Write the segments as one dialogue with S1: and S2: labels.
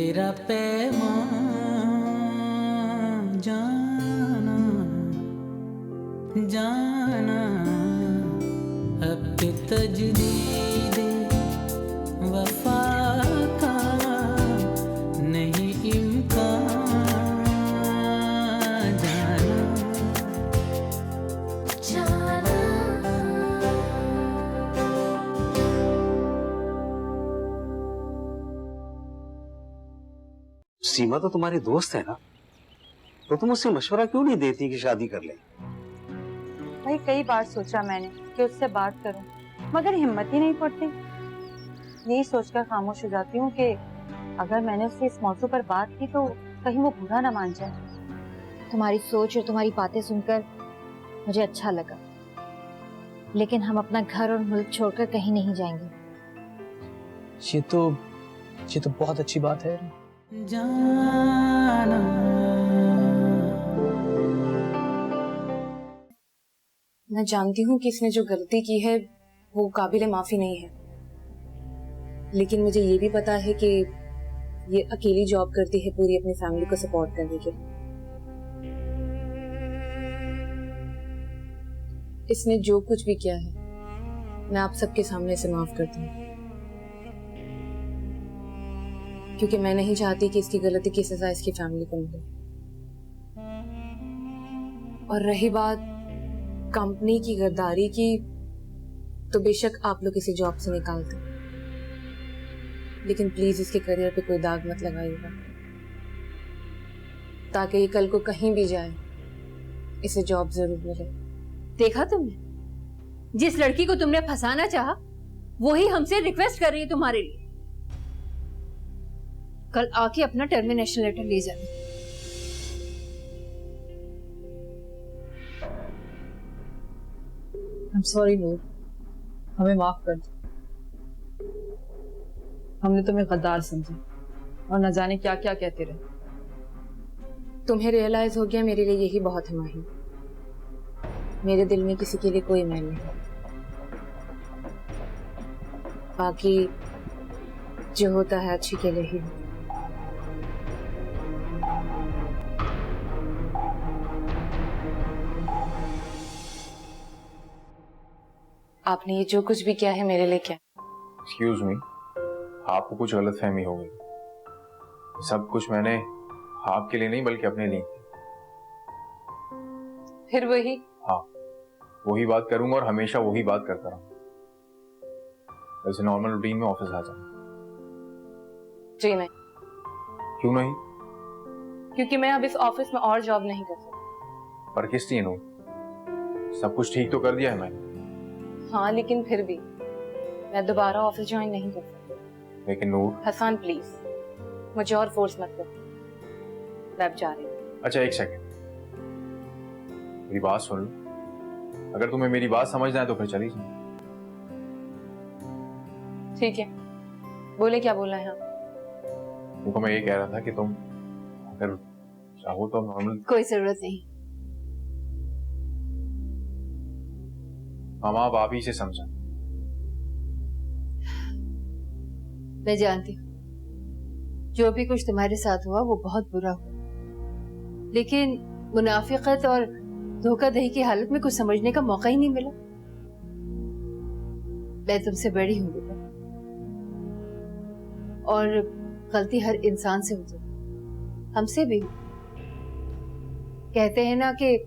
S1: तेरा पैमान जाना जाना अब के तजदीद वफा का नहीं इम्कान जाना जाना।
S2: सीमा तो तुम्हारी दोस्त है ना, तो तुम उससे मशवरा क्यों नहीं देती कि शादी कर ले?
S3: भाई कई बार सोचा मैंने कि उससे बात करूं, मगर हिम्मत ही नहीं पड़ती। यही सोचकर खामोश हो जाती हूँ कि अगर मैंने उससे इस मौजू पर बात की तो कहीं वो बुरा ना मान जाए।
S4: तुम्हारी सोच और तुम्हारी बातें सुनकर मुझे अच्छा लगा, लेकिन हम अपना घर और मुल्क छोड़कर कहीं नहीं जाएंगे।
S5: ये तो बहुत अच्छी बात है।
S1: जाना
S3: मैं जानती हूँ कि इसने जो गलती की है वो काबिल माफी नहीं है, लेकिन मुझे ये भी पता है कि ये अकेली जॉब करती है पूरी अपनी फैमिली को सपोर्ट करने के। इसने जो कुछ भी किया है मैं आप सबके सामने इसे माफ करती हूँ, क्योंकि मैं नहीं चाहती कि इसकी गलती की सजा इसकी फैमिली को मिले। और रही बात कंपनी की गद्दारी की, तो बेशक आप लोग इसे जॉब से निकाल दो, लेकिन प्लीज इसके करियर पे कोई दाग मत लगाइएगा, ताकि ये कल को कहीं भी जाए इसे जॉब जरूर मिले।
S6: देखा तुमने, जिस लड़की को तुमने फंसाना चाहा वही हमसे रिक्वेस्ट कर रही है तुम्हारे लिए। कल आके अपना टर्मिनेशन लेटर ले जाना।
S7: I'm sorry नूर, हमें माफ कर दो। हमने तुम्हें गद्दार समझा और न जाने क्या क्या कहते रहे।
S3: तुम्हें रियलाइज हो गया मेरे लिए यही बहुत है माही। मेरे दिल में किसी के लिए कोई मैल नहीं। बाकी जो होता है अच्छी के लिए ही होता है। आपने ये जो कुछ भी किया है मेरे लिए क्या?
S8: एक्सक्यूज मी, आपको कुछ गलतफहमी हो गई। सब कुछ मैंने आपके लिए नहीं बल्कि अपने लिए।
S3: फिर वही?
S8: हाँ, वही बात करूंगा और हमेशा वही बात करता रहूंगा। वैसे नॉर्मल रूटीन में ऑफिस आ जाऊंगा।
S3: जी नहीं।
S8: क्यों नहीं?
S3: क्योंकि मैं अब इस ऑफिस में और जॉब नहीं कर सकती।
S8: पर किस लिए? सब कुछ ठीक तो कर दिया है मैंने।
S3: हाँ, लेकिन फिर भी मैं दोबारा ऑफिस ज्वाइन नहीं कर सकती।
S8: लेकिन नूर।
S3: हसन प्लीज, मुझे और फोर्स मत कर। मैं अब जा रही हूँ।
S8: अच्छा एक सेकंड, मेरी बात सुन लो। अगर तुम्हें मेरी बात समझना है तो फिर चली जाओ।
S3: ठीक है, बोले क्या बोलना है आप?
S8: देखो मैं ये कह रहा था कि तुम अगर चाहो तो नॉर्मल।
S6: कोई जरूरत नहीं।
S8: मामा आप ही से समझा।
S6: मैं जानती हूँ जो भी कुछ तुम्हारे साथ हुआ वो बहुत बुरा हुआ, लेकिन मुनाफिकत और धोखाधड़ी की हालत में कुछ समझने का मौका ही नहीं मिला। मैं तुमसे बड़ी हूँ बेटा, और गलती हर इंसान से होती है, हमसे भी। कहते हैं ना कि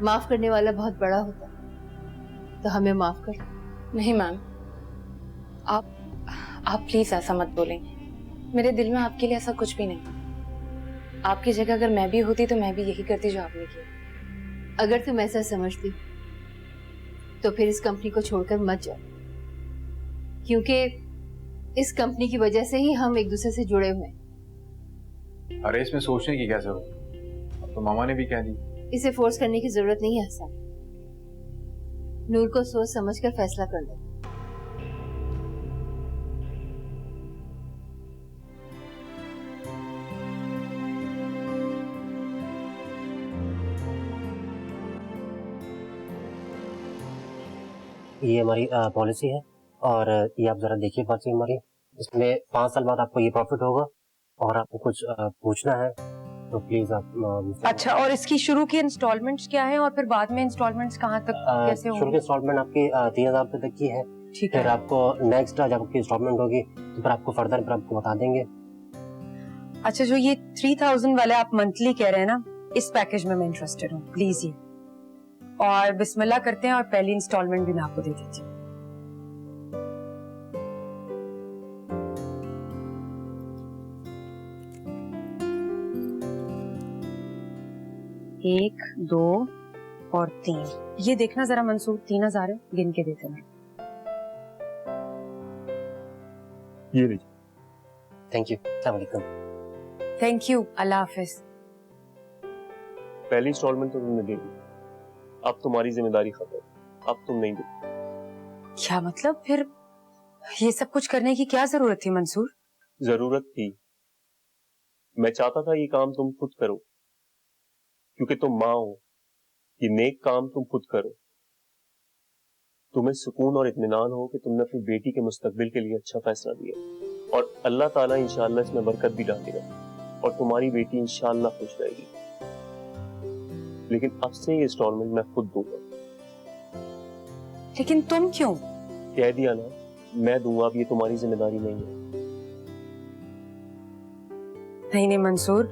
S6: माफ करने वाला बहुत बड़ा होता है, तो हमें माफ कर।
S3: नहीं मैम, आप प्लीज ऐसा मत बोलें। मेरे दिल में आपके लिए ऐसा कुछ भी नहीं। आपकी जगह अगर मैं भी होती तो मैं भी यही करती जो आपने किया।
S6: अगर तुम ऐसा समझती तो फिर इस कंपनी को छोड़कर मत जाओ, क्योंकि इस कंपनी की वजह से ही हम एक दूसरे से जुड़े हुए हैं।
S8: अरे इसमें सोचने की क्या जरूरत? अब तो मामा ने भी कह दी।
S6: इसे फोर्स करने की जरूरत नहीं है हसन। नूर को सोच समझकर फैसला कर लो।
S9: ये हमारी पॉलिसी है, और ये आप जरा देखिए पर्ची हमारी। इसमें 5 साल बाद आपको ये प्रॉफिट होगा और आपको कुछ पूछना है तो प्लीज आप
S10: अच्छा, और इसकी शुरू की इंस्टॉलमेंट्स क्या है और फिर बाद में इंस्टॉलमेंट्स कहाँ तक कैसे
S9: शुरू की
S10: होंगी?
S9: इंस्टॉलमेंट आपकी 3,000 रुपए तक की है।
S10: ठीक
S9: फिर
S10: है।
S9: आपको नेक्स्ट जब आपकी इंस्टॉलमेंट होगी तो फिर आपको फर्दर फिर आपको बता देंगे।
S10: अच्छा, जो ये 3,000 वाला आप मंथली कह रहे हैं ना, इस पैकेज में मैं इंटरेस्टेड हूँ, प्लीज ये। और बिस्मिल्लाह करते हैं और पहली इंस्टॉलमेंट भी मैं आपको दे देती हूँ। एक, 2 और 3। ये देखना जरा मंसूर, 3,000 है, गिन के देते हैं।
S9: ये लीजिए। Thank you. अस्सलाम वालेकुम।
S10: Thank you. अल्लाह हाफिज।
S11: पहली इंस्टॉलमेंट तो तुमने दे दी, अब तुम्हारी जिम्मेदारी खत्म, अब तुम नहीं दो।
S10: क्या मतलब? फिर ये सब कुछ करने की क्या जरूरत थी मंसूर?
S11: जरूरत थी, मैं चाहता था ये काम तुम खुद करो, क्योंकि तुम माँ हो। ये नेक काम तुम खुद करो, तुम्हें सुकून और इत्मीनान हो कि तुमने अपनी बेटी के मुस्तकबिल के लिए अच्छा फैसला दिया, और अल्लाह ताला इंशाअल्लाह इसमें बरकत भी डालेगा और तुम्हारी बेटी इंशाअल्लाह खुश रहेगी। लेकिन अब से ये इंस्टॉलमेंट मैं खुद दूंगा।
S10: लेकिन तुम क्यों?
S11: कह दिया ना, मैं दूंगा, अब ये तुम्हारी जिम्मेदारी नहीं है।
S10: नहीं मंसूर,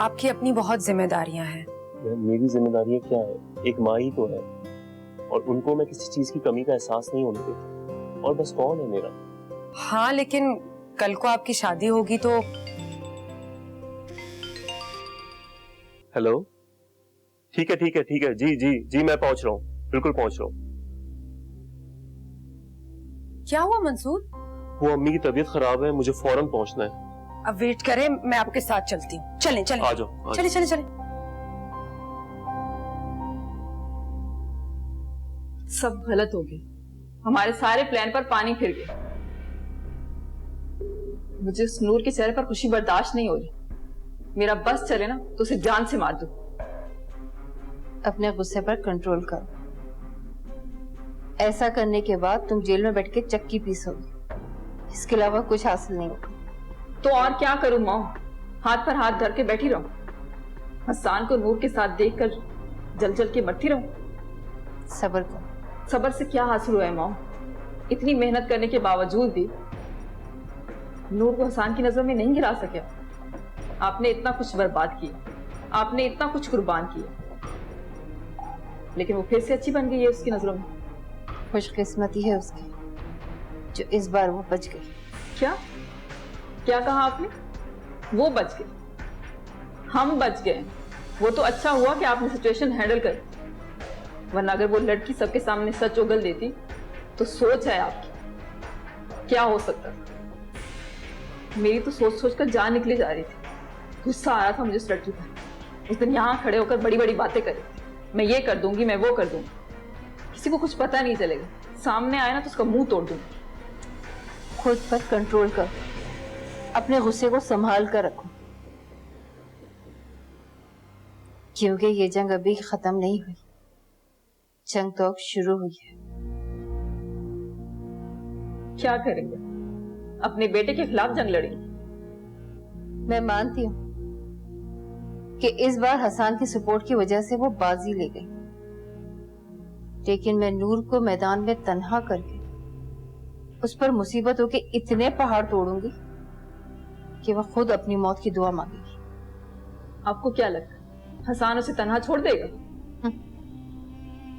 S10: आपकी अपनी बहुत जिम्मेदारियां हैं।
S11: मेरी जिम्मेदारियां क्या है? एक माँ ही तो है, और उनको मैं किसी चीज की कमी का एहसास नहीं होने देता। और बस कौन है मेरा?
S10: हाँ, लेकिन कल को आपकी शादी होगी तो।
S11: हेलो, ठीक है ठीक है ठीक है, जी जी जी, मैं पहुंच रहा हूँ, बिल्कुल पहुंच रहा हूँ।
S10: क्या हुआ मंसूर?
S11: वो अम्मी की तबीयत खराब है, मुझे फौरन पहुंचना है।
S10: अब वेट करें, मैं आपके साथ चलती हूँ। चलें चलें।
S11: आ जाओ।
S10: चलें चलें चलें।
S7: सब गलत हो गया, हमारे सारे प्लान पर पानी फिर गया। मुझे उस नूर के चेहरे पर खुशी बर्दाश्त नहीं हो रही। मेरा बस चले ना तो उसे जान से मार दूं।
S6: अपने गुस्से पर कंट्रोल करो, ऐसा करने के बाद तुम जेल में बैठ के चक्की पीसोगे, इसके अलावा कुछ हासिल नहीं होगा।
S7: तो और क्या करूं माँ? हाथ पर हाथ धर के बैठी रहूं? हसान को नूर के साथ देखकर जल जल के मरती रहूं?
S6: सब्र करो।
S7: सब्र से क्या हासिल हुआ है माँ? इतनी मेहनत करने के बावजूद भी नूर को हसान की नजर में नहीं गिरा सके। आपने इतना कुछ बर्बाद किया, आपने इतना कुछ कुर्बान किया, लेकिन वो फिर से अच्छी बन गई है उसकी नजरों में।
S6: खुशकिस्मती है उसकी जो इस बार वो बच गई।
S7: क्या क्या कहा आपने? वो बच गए, हम बच गए। वो तो अच्छा हुआ कि आपने सिचुएशन हैंडल कर, वरना अगर वो लड़की सबके सामने सच उगल देती तो सोच है आपकी क्या हो सकता था। मेरी तो सोच सोच कर जान निकली जा रही थी। गुस्सा आ रहा था मुझे उस लड़की पर। उस दिन यहाँ खड़े होकर बड़ी बड़ी बातें कर रही थी, मैं ये कर दूंगी, मैं वो कर दूंगी, किसी को कुछ पता नहीं चलेगा। सामने आए ना तो उसका मुंह तोड़ दूंगी।
S6: खुद पर कंट्रोल करो, अपने गुस्से को संभाल कर रखो, क्योंकि ये जंग अभी खत्म नहीं हुई, जंग तो अब शुरू हुई है।
S7: क्या करेंगे? अपने बेटे के खिलाफ जंग लड़ेंगे?
S6: मैं मानती हूँ कि इस बार हसान की सपोर्ट की वजह से वो बाजी ले गई, लेकिन मैं नूर को मैदान में तन्हा करके उस पर मुसीबतों के इतने पहाड़ तोड़ूंगी कि वह खुद अपनी मौत की दुआ मांगेगी।
S7: आपको क्या लगता है हसान उसे तन्हा छोड़ देगा?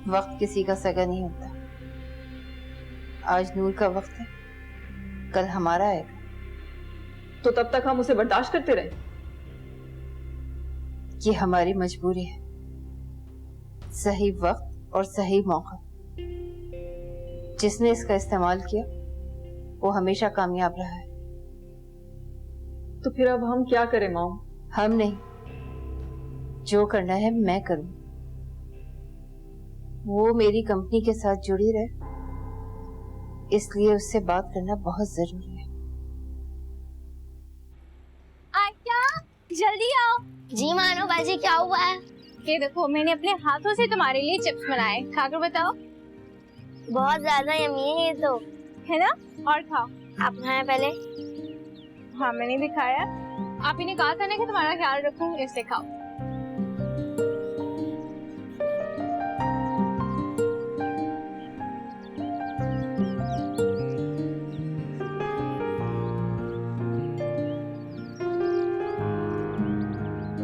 S6: वक्त किसी का सगा नहीं होता। आज नूर का वक्त है, कल हमारा आएगा।
S7: तो तब तक हम उसे बर्दाश्त करते रहे?
S6: ये हमारी मजबूरी है। सही वक्त और सही मौका, जिसने इसका इस्तेमाल किया वो हमेशा कामयाब रहा है।
S7: तो फिर अब हम क्या करें माँ?
S6: हम नहीं, जो करना है मैं करूं। वो मेरी कंपनी के साथ जुड़ी रहे, इसलिए उससे बात करना बहुत जरूरी है।
S12: आयशा, जल्दी आओ। जी मानो बाजी, क्या हुआ है? ये देखो, मैंने अपने हाथों से तुम्हारे लिए चिप्स बनाए, खाकर बताओ। बहुत ज्यादा यम्मी है ये तो, है ना? और खाओ। आप खाएं पहले। हाँ मैंने भी खाया। आप ही ने कहा था ना कि तुम्हारा ख्याल रखूं, इससे खाओ।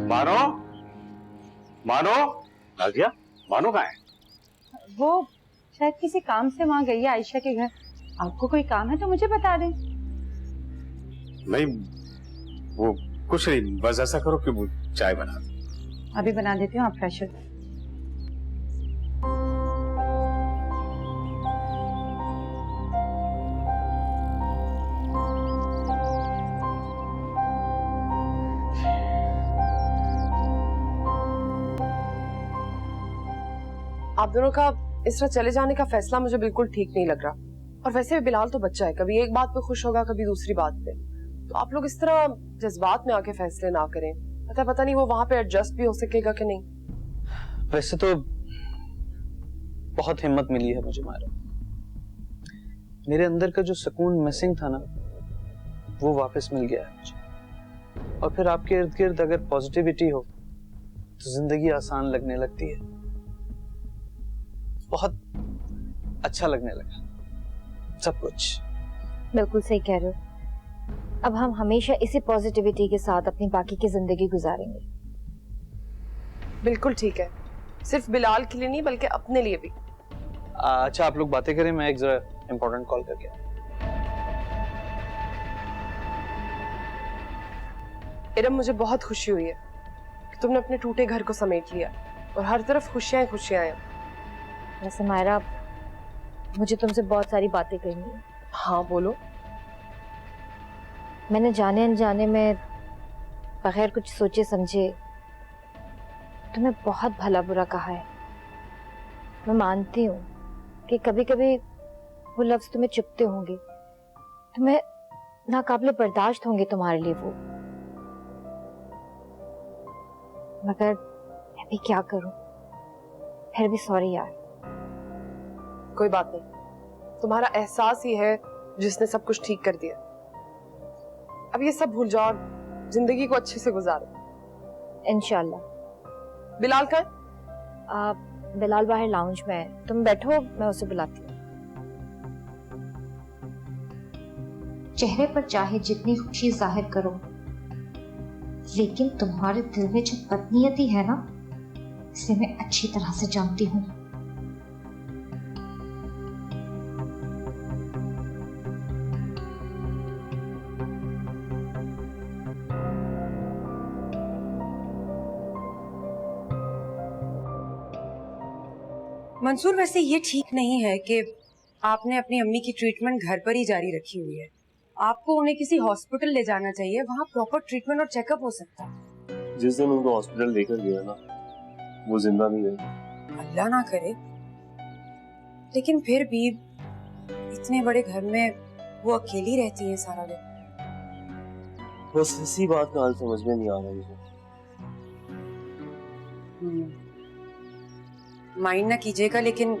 S2: मानो, मानो, नाजिया, मानो कहाँ है?
S3: वो शायद किसी काम से वहाँ गई है आयशा के घर। आपको कोई काम है तो मुझे बता दें।
S2: नहीं, वो कुछ नहीं, बस ऐसा करो कि वो चाय बना दो।
S3: अभी बना देती हूँ, आप फ्रेश हो।
S10: आप दोनों का इस तरह चले जाने का फैसला मुझे बिल्कुल ठीक नहीं लग रहा। और वैसे भी बिलाल तो बच्चा है, कभी एक बात पे खुश होगा, कभी दूसरी बात पे। तो आप लोग इस तरह जज्बात में आके फैसले ना करें। पता नहीं वो वहां पे एडजस्ट भी हो सकेगा कि नहीं।
S5: वैसे तो बहुत हिम्मत मिली है मुझे मायरा। मेरे अंदर का जो सुकून मिसिंग था ना, वो वापस मिल गया है मुझे। और फिर आपके इर्द गिर्द अगर पॉजिटिविटी हो तो जिंदगी आसान लगने लगती है। बहुत अच्छा लगने लगा सब कुछ।
S4: बिल्कुल सही कह रहे हो। अब हम हमेशा इसी पॉजिटिविटी के साथ अपनी बाकी की जिंदगी गुजारेंगे।
S10: बिल्कुल ठीक है, सिर्फ बिलाल के लिए नहीं बल्कि अपने लिए भी।
S5: अच्छा आप लोग बातें करें, मैं एक जरा इम्पोर्टेंट कॉल करके आया।
S10: इरम, मुझे बहुत खुशी हुई है कि तुमने अपने टूटे घर को समेट लिया और हर तरफ खुशियां खुशियां हैं।
S4: वैसे मायरा, मुझे तुमसे बहुत सारी बातें करनी है।
S10: हाँ बोलो।
S4: मैंने जाने अनजाने में बगैर कुछ सोचे समझे तुम्हें बहुत भला बुरा कहा है। मैं मानती हूँ कि कभी कभी वो लफ्ज तुम्हें चुभते होंगे, तुम्हें नाकाबिले बर्दाश्त होंगे तुम्हारे लिए वो, मगर मैं भी क्या करूं। फिर भी सॉरी यार।
S10: कोई बात नहीं, तुम्हारा एहसास ही है जिसने सब कुछ ठीक कर दिया। अब ये सब भूल जाओ, जिंदगी को अच्छे से गुजारो
S4: इंशाल्लाह।
S10: बिलाल का है?
S4: बिलाल बाहर लाउंज में है, तुम बैठो, मैं उसे बुलाती हूँ।
S13: चेहरे पर चाहे जितनी खुशी जाहिर करो, लेकिन तुम्हारे दिल में जो बदनीयती है ना, इसे मैं अच्छी तरह से जानती हूँ।
S10: मंसूर, वैसे ये ठीक नहीं है कि आपने अपनी अम्मी की ट्रीटमेंट घर पर ही जारी रखी हुई है। आपको उन्हें किसी हॉस्पिटल ले जाना चाहिए, वहाँ प्रॉपर ट्रीटमेंट और चेकअप हो सकता है।
S11: जिस दिन उनको हॉस्पिटल लेकर गया ना, वो जिंदा नहीं रही।
S10: अल्लाह ना करे, लेकिन फिर भी इतने बड़े घर में वो अकेली रहती है सारा दिन।
S11: बस इसी बात का हाल समझ में नहीं आ रहा मुझे।
S10: माइंड ना कीजिएगा, लेकिन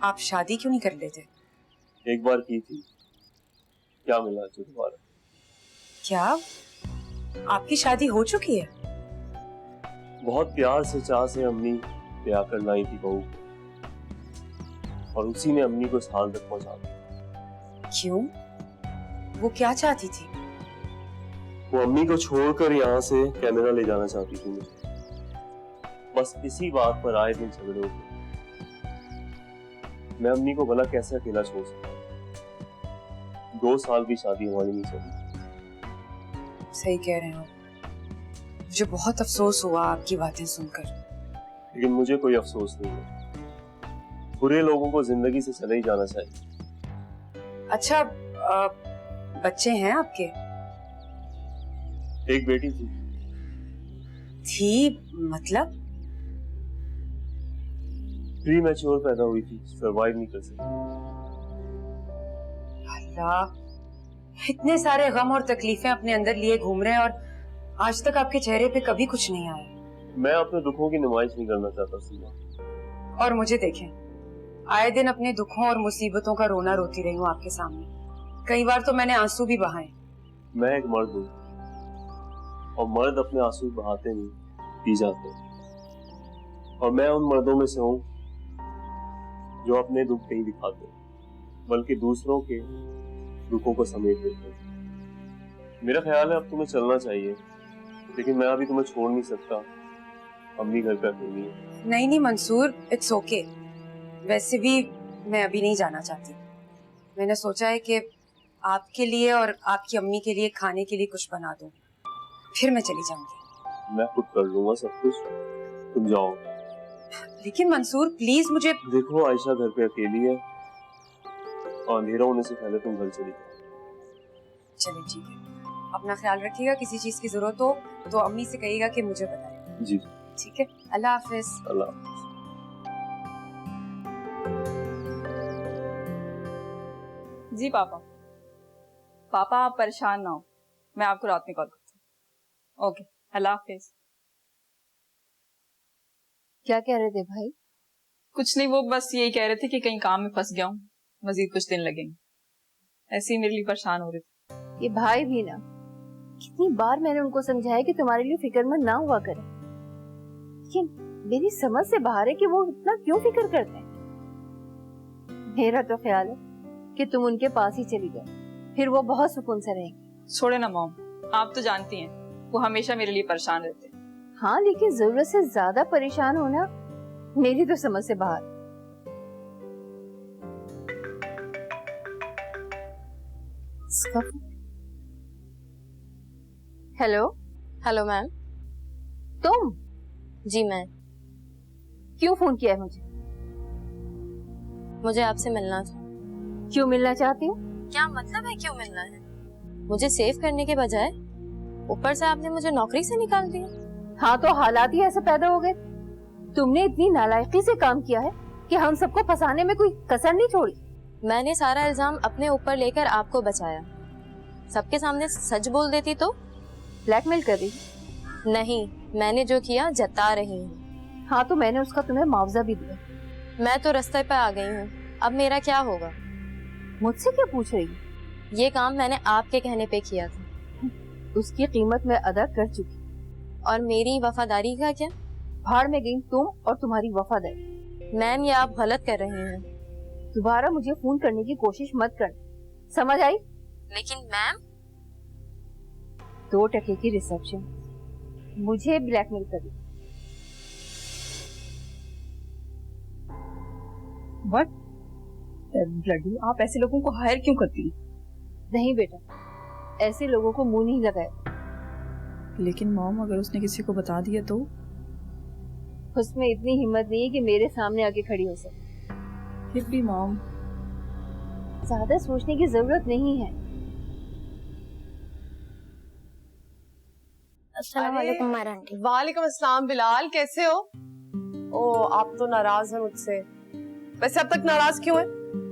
S10: आप शादी क्यों नहीं कर लेते?
S11: एक बार की थी, क्या मिला जो दोबारा?
S10: क्या आपकी शादी हो चुकी है?
S11: बहुत प्यार से चाह से अम्मी ब्याह कर लाई थी बहू, और उसी ने अम्मी को इस हाल तक पहुंचा दिया।
S10: क्यों? वो क्या चाहती थी?
S11: वो अम्मी को छोड़कर यहाँ से कैनेडा ले जाना चाहती थी मुझे। बस इसी बात पर आए दिन झगड़े होते। मैं अम्मी को भला कैसे अकेला छोड़ सकता? 2 साल की शादी हमारी नहीं चली।
S10: सही कह रहे हो, मुझे बहुत अफसोस हुआ आपकी बातें सुनकर।
S11: लेकिन मुझे कोई अफसोस नहीं है। बुरे लोगों को जिंदगी से चले ही जाना चाहिए।
S10: अच्छा, बच्चे हैं आपके?
S11: एक बेटी
S10: थी मतलब?
S11: प्री मैच्योर पैदा हुई थी, सरवाइव नहीं कर सकी।
S10: अल्लाह, इतने सारे गम और तकलीफें अपने अंदर लिए घूम रहे हैं और आज तक आपके चेहरे पे कभी कुछ नहीं आया।
S11: मैं अपने दुखों की नुमाइश नहीं करना चाहता सीमा।
S10: और मुझे देखें, आए दिन अपने दुखों और मुसीबतों का रोना रोती रही हूँ आपके सामने। कई बार तो मैंने आंसू भी बहाए,
S11: मैं एक मर्द हूँ और मर्द अपने आंसू बहाते नहीं, पी जाते हैं। और मैं उन मर्दों में से हूँ जो अपने दुख नहीं दिखाते बल्कि दूसरों के दुखों को समेट देते हैं। मेरा ख्याल है अब तुम्हें चलना चाहिए, लेकिन मैं अभी तुम्हें छोड़ नहीं सकता। अम्मी घर पे अकेली है।
S14: नहीं मंसूर, इट्स ओके। वैसे भी मैं अभी नहीं जाना चाहती। मैंने सोचा है कि आपके लिए और आपकी अम्मी के लिए खाने के लिए कुछ बना दूं, फिर मैं चली जाऊंगी।
S11: मैं खुद कर लूंगा सब कुछ, तुम जाओ।
S14: लेकिन मंसूर प्लीज मुझे।
S11: देखो आयशा घर पे अकेली है और अंधेरा होने से पहले तुम घर चली जाओ।
S14: चलिए ठीक है, अपना ख्याल रखिएगा। किसी चीज की जरूरत हो तो अम्मी से कहिएगा कि मुझे बताएं।
S11: जी
S14: ठीक है, अल्लाह हाफिज।
S11: अल्लाह हाफिज।
S7: जी पापा। पापा आप परेशान ना हो, मैं आपको रात में कॉल करती हूँ। ओके, अल्लाह हाफिज।
S6: क्या कह रहे थे भाई?
S7: कुछ नहीं, वो बस यही कह रहे थे कि कहीं काम में फंस गया हूँ, मजीद कुछ दिन लगेंगे। ऐसे ही मेरे लिए परेशान हो रहे थे।
S6: ये भाई भी ना, कितनी बार मैंने उनको समझाया कि तुम्हारे लिए फिक्रमंद ना हुआ करें, लेकिन मेरी समझ से बाहर है कि वो इतना क्यों फिक्र करते हैं। मेरा तो ख्याल है कि तुम उनके पास ही चली जाओ, फिर वो बहुत सुकून से रहेंगे।
S7: छोड़े ना मॉम, आप तो जानती हैं वो हमेशा मेरे लिए परेशान रहते हैं।
S6: हाँ, लेकिन जरूरत से ज्यादा परेशान होना मेरी तो समझ से बाहर। हेलो।
S15: Hello ma'am.
S6: तुम?
S15: जी मैं।
S6: क्यों फोन किया है मुझे?
S15: मुझे आपसे मिलना था।
S6: क्यों मिलना चाहती हूँ?
S15: क्या मतलब है क्यों मिलना है? मुझे सेव करने के बजाय ऊपर से आपने मुझे नौकरी से निकाल दिया।
S6: हाँ, तो हालात ही ऐसे पैदा हो गए। तुमने इतनी नालायकी से काम किया है कि हम सबको फंसाने में कोई कसर नहीं छोड़ी।
S15: मैंने सारा इल्जाम अपने ऊपर लेकर आपको बचाया। सबके सामने सच बोल देती तो?
S6: ब्लैकमेल कर रही?
S15: नहीं, मैंने जो किया जता रही हूँ।
S6: हाँ, तो मैंने उसका तुम्हें मुआवजा भी दिया।
S15: मैं तो रास्ते पे आ गई हूँ, अब मेरा क्या होगा?
S6: मुझसे क्या पूछ रही?
S15: ये काम मैंने आपके कहने पे किया था।
S6: उसकी कीमत मैं अदा कर चुकी।
S15: और मेरी वफादारी का क्या?
S6: भाड़ में गई तुम और तुम्हारी वफादारी।
S15: मैम, ये आप गलत कर रही हैं।
S6: दोबारा मुझे फोन करने की कोशिश मत करना, समझ आई?
S15: लेकिन मैम।
S6: 2 टके की रिसेप्शन, मुझे ब्लैकमेल कर रही।
S7: What? ब्लडी, आप ऐसे लोगों को हायर क्यों करती हैं?
S6: नहीं बेटा, ऐसे लोगों को मुंह नहीं लगाए।
S7: लेकिन मॉम, अगर उसने किसी को बता दिया तो?
S6: उसमें इतनी हिम्मत नहीं है कि मेरे सामने आके खड़ी हो सके।
S7: फिर भी मॉम,
S6: ज्यादा सोचने की जरूरत नहीं है।
S10: अस्सलाम वालेकुम आंटी। वालेकुम अस्सलाम बिलाल, कैसे हो? ओ, आप तो नाराज हैं मुझसे। वैसे अब तक नाराज क्यों है?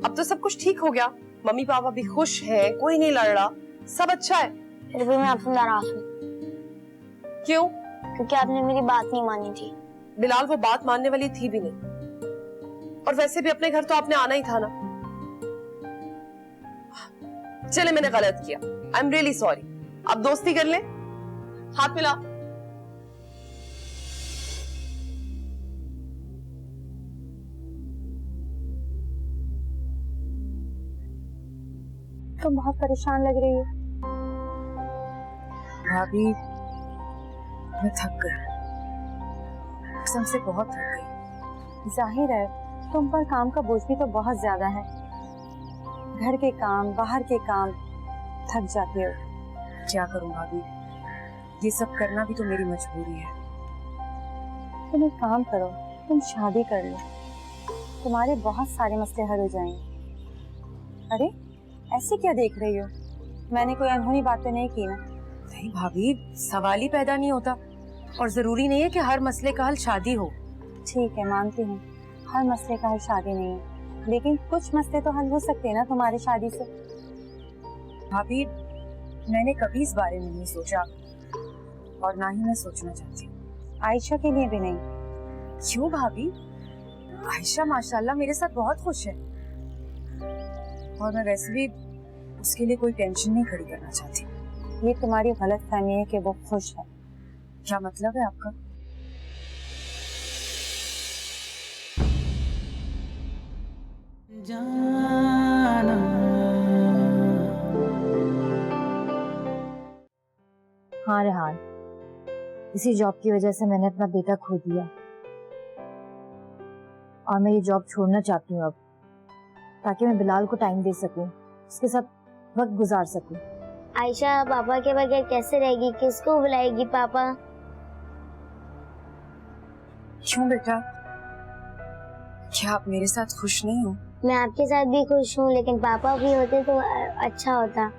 S10: अब तो सब कुछ ठीक हो गया, मम्मी पापा भी खुश हैं, कोई नहीं लड़ रहा, सब अच्छा है।
S12: फिर भी मैं आपसे नाराज हूँ।
S10: क्यों?
S12: क्योंकि आपने मेरी बात नहीं मानी थी।
S10: बिलाल, वो बात मानने वाली थी भी नहीं, और वैसे भी अपने घर तो आपने आना ही था ना। चले, मैंने गलत किया, आई एम रियली सॉरी। अब दोस्ती कर ले, हाथ मिला।
S3: तुम बहुत परेशान लग रही हो।
S14: भाभी, मैं थक गई, कसम से बहुत थक गई।
S3: जाहिर है तुम पर काम का बोझ भी तो बहुत ज्यादा है। घर के काम, बाहर के काम, थक जाते हो।
S14: क्या करूं भाभी, ये सब करना भी तो मेरी मजबूरी है।
S3: तुम एक काम करो, तुम शादी कर लो, तुम्हारे बहुत सारे मसले हल हो जाएंगे। अरे ऐसे क्या देख रही हो? मैंने कोई अनहोनी बात तो नहीं की ना?
S14: नहीं भाभी, सवाल ही पैदा नहीं होता, और जरूरी नहीं है कि हर मसले का हल शादी हो।
S3: ठीक है, मानती हूँ हर मसले का हल शादी नहीं है, लेकिन कुछ मसले तो हल हो सकते हैं ना तुम्हारी शादी से।
S14: भाभी, मैंने कभी इस बारे में नहीं सोचा, और ना ही मैं सोचना चाहती हूँ।
S3: आयशा के लिए भी नहीं।
S14: क्यों भाभी? आयशा माशाल्लाह मेरे साथ बहुत खुश है, और मैं वैसे भी उसके लिए कोई टेंशन नहीं खड़ी करना चाहती।
S3: ये तुम्हारी गलत फहमी है कि वो खुश है।
S14: क्या मतलब है आपका?
S1: जाना
S4: हाँ रेहान, इसी जॉब की वजह से मैंने अपना बेटा खो दिया और मैं ये जॉब छोड़ना चाहती हूँ अब, ताकि मैं बिलाल को टाइम दे सकूं, उसके साथ वक्त गुजार सकूं।
S12: आयशा पापा के बगैर कैसे रहेगी, किसको बुलाएगी पापा?
S14: क्यों बेटा, क्या आप मेरे साथ खुश नहीं हो?
S12: मैं आपके साथ भी खुश हूँ, लेकिन पापा भी होते तो अच्छा होता।